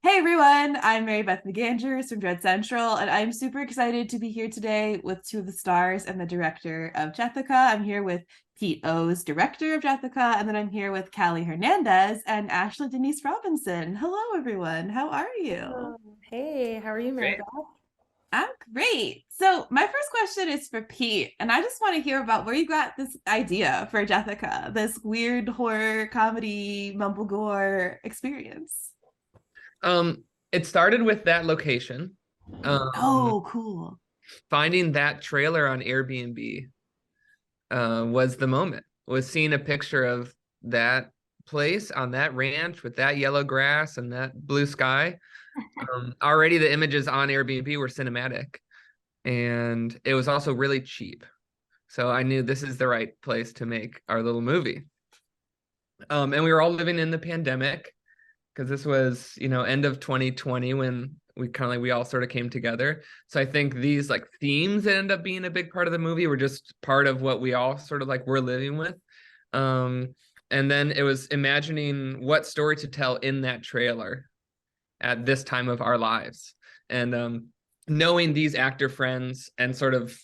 Hey everyone, I'm Mary Beth McAndrews from Dread Central, and I'm super excited to be here today with two of the stars and the director of Jethica. I'm here with Pete Ohs, director of Jethica, and then I'm here with Callie Hernandez and Ashley Denise Robinson. Hello everyone, how are you? Oh, hey, how are you, Mary Great. Beth? I'm great. So my first question is for Pete, and I just want to hear about where you got this idea for Jethica, this weird horror comedy mumblegore experience. It started with that location. Oh, cool. Finding that trailer on Airbnb was the moment. Was seeing a picture of that place on that ranch with that yellow grass and that blue sky. Already the images on Airbnb were cinematic, and it was also really cheap. So I knew this is the right place to make our little movie. And we were all living in the pandemic because this was, end of 2020 when we all sort of came together. So I think these like themes that end up being a big part of the movie were just part of what we all sort of like were living with. Um, and then it was imagining what story to tell in that trailer at this time of our lives. And knowing these actor friends and sort of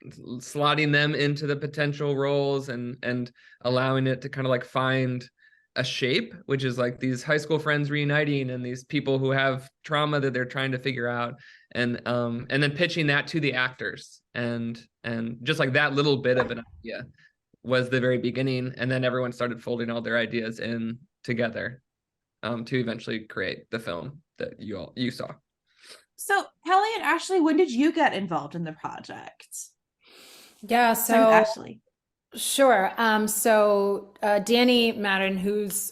slotting them into the potential roles and allowing it to kind of like find a shape, which is like these high school friends reuniting and these people who have trauma that they're trying to figure out, and then pitching that to the actors, and just like that little bit of an idea was the very beginning, and then everyone started folding all their ideas in together to eventually create the film that you saw. So, Kelly and Ashley, when did you get involved in the project? Yeah, Starting with so Ashley. sure. Danny Madden, who's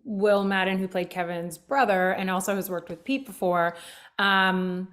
Will Madden, who played Kevin's brother, and also has worked with Pete before. Um,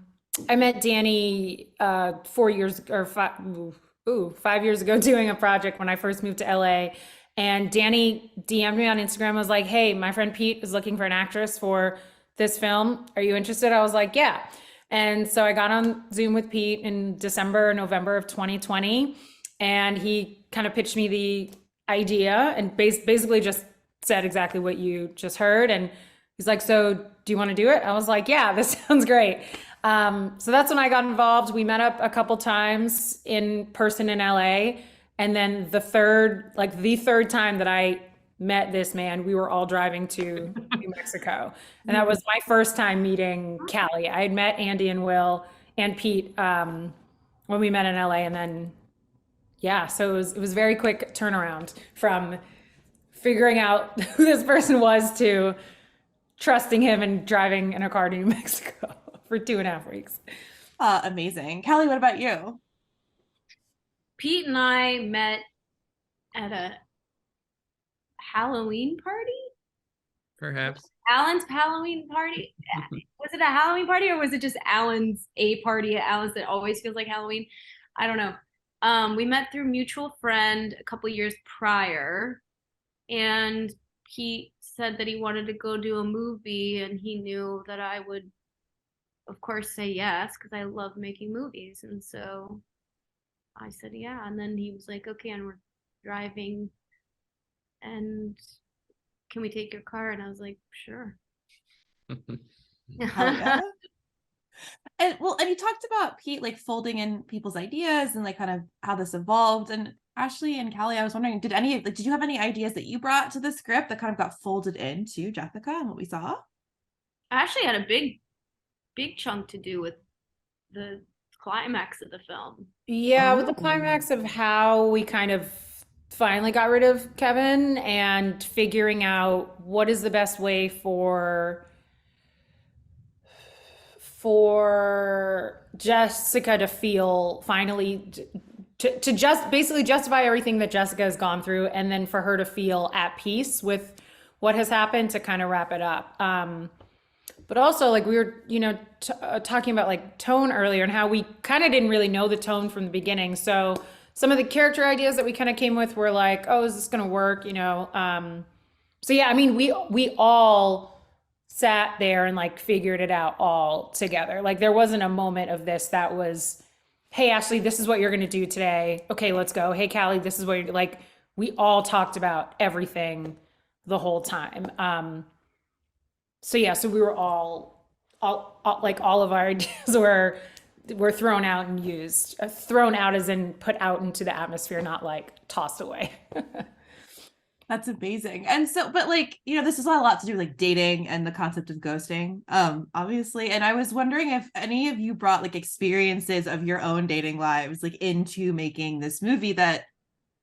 I met Danny 4 years or 5 years ago doing a project when I first moved to LA. And Danny DM'd me on Instagram, was like, "Hey, my friend Pete is looking for an actress for this film. Are you interested?" I was like, "Yeah." And so I got on Zoom with Pete in December, November of 2020, and he kind of pitched me the idea and basically just said exactly what you just heard. And he's like, "So do you want to do it?" I was like, "Yeah, this sounds great." So that's when I got involved. We met up a couple times in person in LA. And then the third time that I met this man, we were all driving to New Mexico. And that was my first time meeting Callie. I had met Andy and Will and Pete when we met in LA. And then, yeah, so it was very quick turnaround from figuring out who this person was to trusting him and driving in a car to New Mexico for 2.5 weeks. Amazing. Kelly, what about you? Pete and I met at a Halloween party. Perhaps. Alan's Halloween party. Was it a Halloween party or was it just Alan's a party at Alan's that always feels like Halloween? I don't know. We met through mutual friend a couple years prior, and Pete said that he wanted to go do a movie, and he knew that I would, of course, say yes because I love making movies, and so I said yeah, and then he was like, "Okay," and we're driving, and can we take your car? And I was like, sure. Hell yeah. And you talked about Pete like folding in people's ideas and like kind of how this evolved. And Ashley and Callie, I was wondering, did you have any ideas that you brought to the script that kind of got folded into Jethica and what we saw? I actually had a big chunk to do with the climax of the film. Yeah, with the Oh. climax of how we kind of finally got rid of Kevin and figuring out what is the best way for Jessica to feel finally to just basically justify everything that Jessica has gone through, and then for her to feel at peace with what has happened to kind of wrap it up. But also, like we were, talking about like tone earlier and how we kind of didn't really know the tone from the beginning. So some of the character ideas that we kind of came with were like, "Oh, is this going to work?" So yeah, I mean, we all sat there and like figured it out all together. Like there wasn't a moment of this that was, "Hey, Ashley, this is what you're going to do today. Okay, let's go. Hey, Callie, this is what you're like." We all talked about everything the whole time. so yeah, so we were all like all of our ideas were thrown out and used. Thrown out as in put out into the atmosphere, not like tossed away. That's amazing. And so, but like, you know, this has a lot to do with like dating and the concept of ghosting, obviously. And I was wondering if any of you brought like experiences of your own dating lives like into making this movie that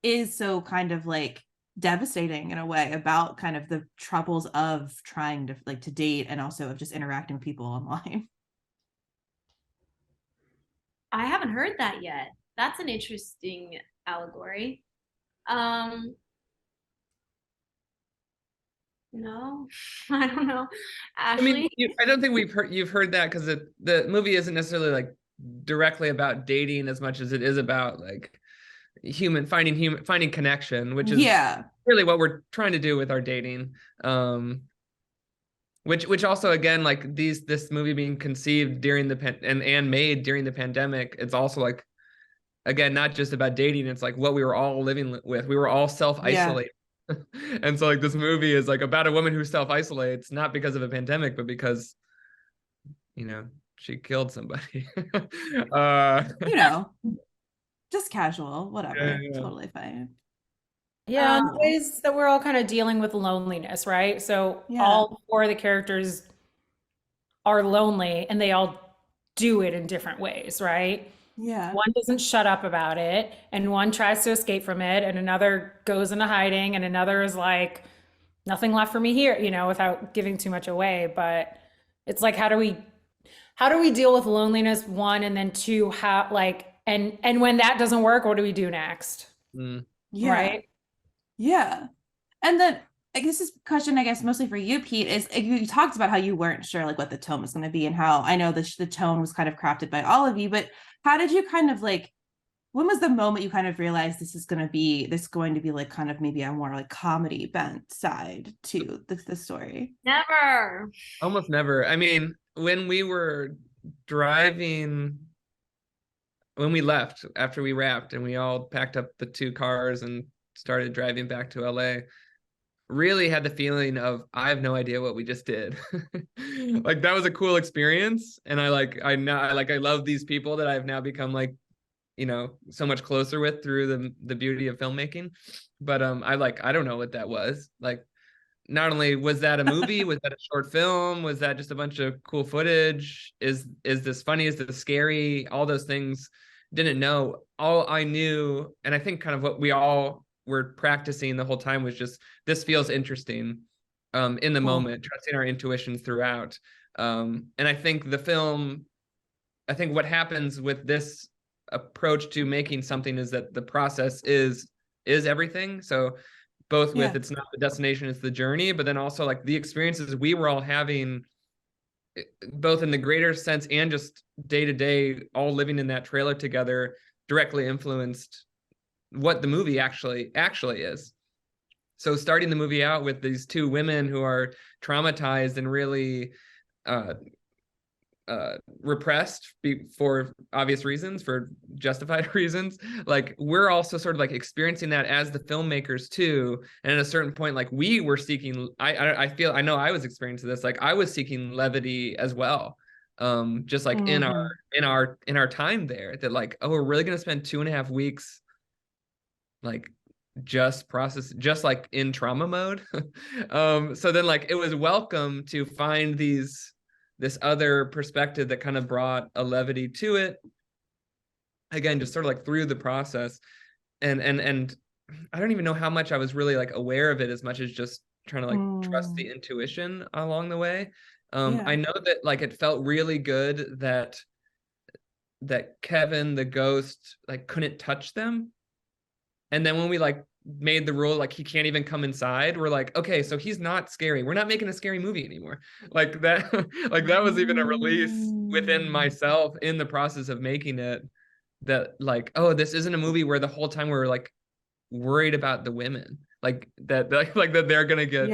is so kind of like devastating in a way about kind of the troubles of trying to like to date and also of just interacting with people online. I haven't heard that yet. That's an interesting allegory. Um, no, I don't know. I mean, Ashley? I don't think you've heard that because the movie isn't necessarily like directly about dating as much as it is about like finding connection, which is Yeah. really what we're trying to do with our dating. Which also again like this movie being conceived during the and made during the pandemic, it's also like again not just about dating, it's like what we were all living with. We were all self-isolated. And so like this movie is like about a woman who self-isolates not because of a pandemic but because you know she killed somebody. You know, just casual, whatever. Yeah. Totally fine. Yeah, and the Um, ways that we're all kind of dealing with loneliness, right? So Yeah. all four of the characters are lonely and they all do it in different ways, right? Yeah. One doesn't shut up about it, and one tries to escape from it, and another goes into hiding, and another is like, nothing left for me here, you know, without giving too much away. But it's like, how do we deal with loneliness, one, and then two, how like, and when that doesn't work, what do we do next? Mm. Yeah. Right? Yeah. And then I guess this question, I guess mostly for you, Pete, is you talked about how you weren't sure like what the tone was going to be and how I know the tone was kind of crafted by all of you, but how did you kind of like, when was the moment you kind of realized this is going to be like kind of maybe a more like comedy bent side to the story? never. Almost never. I mean, when we were driving, when we left after we wrapped and we all packed up the two cars and started driving back to LA, really had the feeling of I have no idea what we just did. Like that was a cool experience, and I love these people that I've now become like, you know, so much closer with through the beauty of filmmaking. But I don't know what that was. Like not only was that a movie, was that a short film? Was that just a bunch of cool footage? Is this funny? Is this scary? All those things, didn't know. All I knew, and I think kind of what we all were practicing the whole time was just, this feels interesting in the Cool. moment, trusting our intuitions throughout. And I think what happens with this approach to making something is that the process is everything. So both with Yeah. it's not the destination, it's the journey, but then also like the experiences we were all having, both in the greater sense and just day to day, all living in that trailer together, directly influenced what the movie actually is. So starting the movie out with these two women who are traumatized and really repressed for obvious reasons, for justified reasons, like we're also sort of like experiencing that as the filmmakers too. And at a certain point, like we were seeking, I know I was experiencing this, like I was seeking levity as well. Just like in our time there, that like, oh, we're really gonna spend 2.5 weeks like just like in trauma mode. So then like it was welcome to find this other perspective that kind of brought a levity to it, again just sort of like through the process. And I don't even know how much I was really like aware of it, as much as just trying to like trust the intuition along the way. I know that like it felt really good that Kevin the ghost like couldn't touch them. And then when we like made the rule like he can't even come inside, we're like, okay, so he's not scary, we're not making a scary movie anymore. Like that like that was even a release within myself in the process of making it, that like, oh, this isn't a movie where the whole time we're like worried about the women, like that like that they're gonna get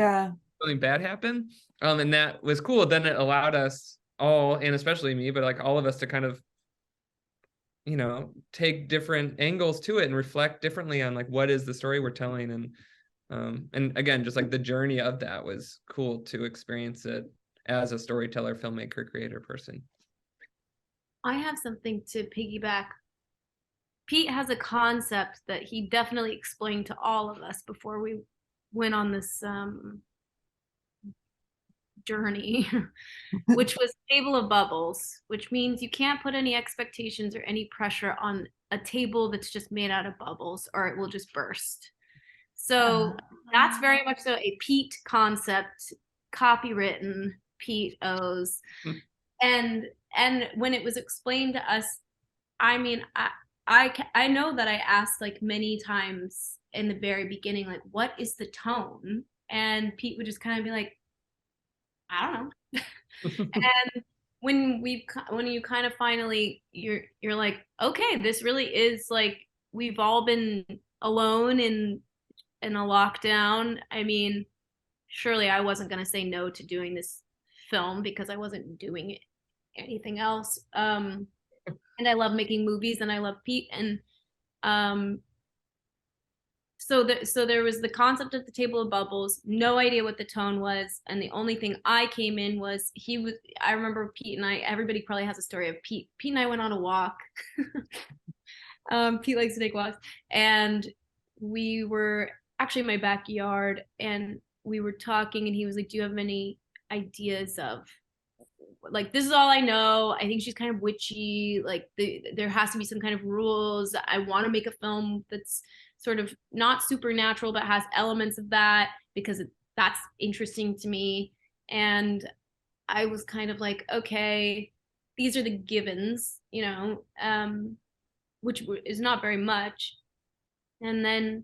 something bad happen. And that was cool. Then it allowed us all, and especially me, but like all of us, to kind of, you know, take different angles to it and reflect differently on like what is the story we're telling. And again, just like the journey of that was cool to experience it as a storyteller, filmmaker, creator person. I have something to piggyback. Pete has a concept that he definitely explained to all of us before we went on this journey, which was table of bubbles, which means you can't put any expectations or any pressure on a table that's just made out of bubbles or it will just burst. So that's very much so a Pete concept, copywritten Pete Ohs. And when it was explained to us, I mean, I know that I asked like many times in the very beginning, like, what is the tone? And Pete would just kind of be like, I don't know. And when you kind of finally you're like, okay, this really is like we've all been alone in a lockdown. I mean, surely I wasn't going to say no to doing this film because I wasn't doing anything else. And I love making movies and I love Pete. And so there was the concept of the table of bubbles, no idea what the tone was. And the only thing I came in was I remember Pete and everybody probably has a story of Pete and I went on a walk. Pete likes to take walks. And we were actually in my backyard and we were talking and he was like, do you have any ideas of like, this is all I know. I think she's kind of witchy. Like there has to be some kind of rules. I want to make a film that's sort of not supernatural, but has elements of that because that's interesting to me. And I was kind of like, okay, these are the givens, you know, which is not very much. And then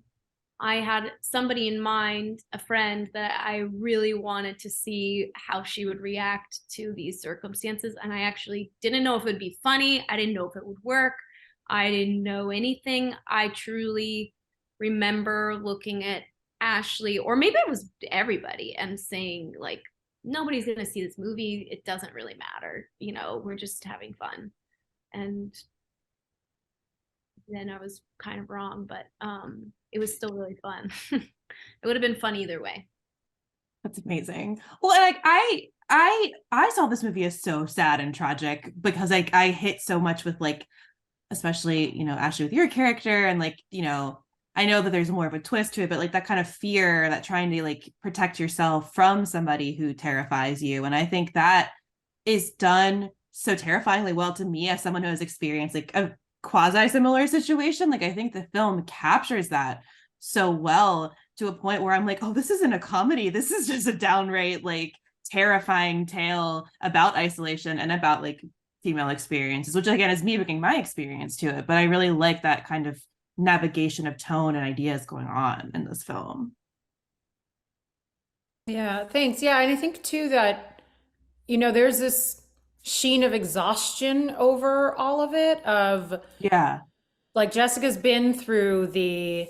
I had somebody in mind, a friend that I really wanted to see how she would react to these circumstances. And I actually didn't know if it would be funny. I didn't know if it would work. I didn't know anything. I truly remember looking at Ashley, or maybe it was everybody, and saying like, nobody's going to see this movie. It doesn't really matter. You know, we're just having fun. And then I was kind of wrong, but it was still really fun. It would have been fun either way. That's amazing. Well, and like I saw this movie as so sad and tragic because like I hit so much with like, especially, you know, Ashley with your character and like, you know, I know that there's more of a twist to it, but like that kind of fear, that trying to like protect yourself from somebody who terrifies you. And I think that is done so terrifyingly well to me as someone who has experienced like a quasi similar situation. Like I think the film captures that so well to a point where I'm like, oh, this isn't a comedy. This is just a downright like terrifying tale about isolation and about like female experiences, which again is me bringing my experience to it. But I really like that kind of navigation of tone and ideas going on in this film. Yeah, thanks. Yeah, and I think too that, you know, there's this sheen of exhaustion over all of it, of Yeah. like Jessica's been through the,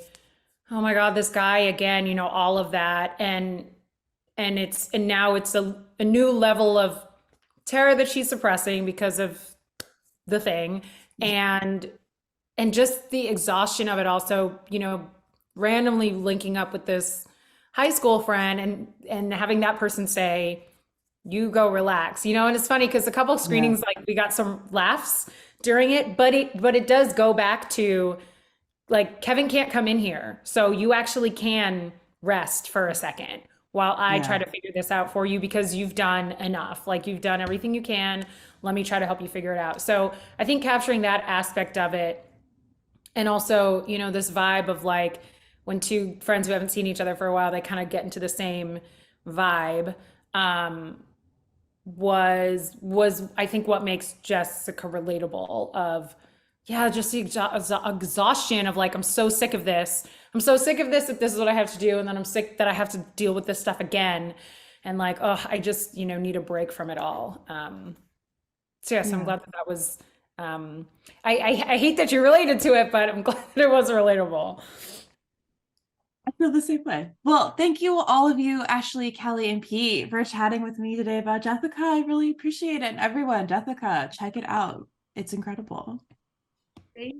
oh my God, this guy again, you know, all of that. And now it's a new level of terror that she's suppressing because of the thing. And just the exhaustion of it also, you know, randomly linking up with this high school friend and having that person say, you go relax, you know. And it's funny because a couple of screenings, like we got some laughs during it, but it does go back to like, Kevin can't come in here, so you actually can rest for a second while I try to figure this out for you because you've done enough. Like you've done everything you can. Let me try to help you figure it out. So I think capturing that aspect of it, and also, you know, this vibe of like when two friends who haven't seen each other for a while, they kind of get into the same vibe, was I think what makes Jessica relatable. Of just the exhaustion of like, I'm so sick of this. I'm so sick of this that this is what I have to do, and then I'm sick that I have to deal with this stuff again, and like, oh, I just, you know, need a break from it all. So yes, I'm glad that was. I hate that you related to it, but I'm glad that it was relatable. I feel the same way. Well, thank you all of you, Ashley, Callie, and Pete, for chatting with me today about Jethica. I really appreciate it. And everyone, Jethica, check it out. It's incredible. Thank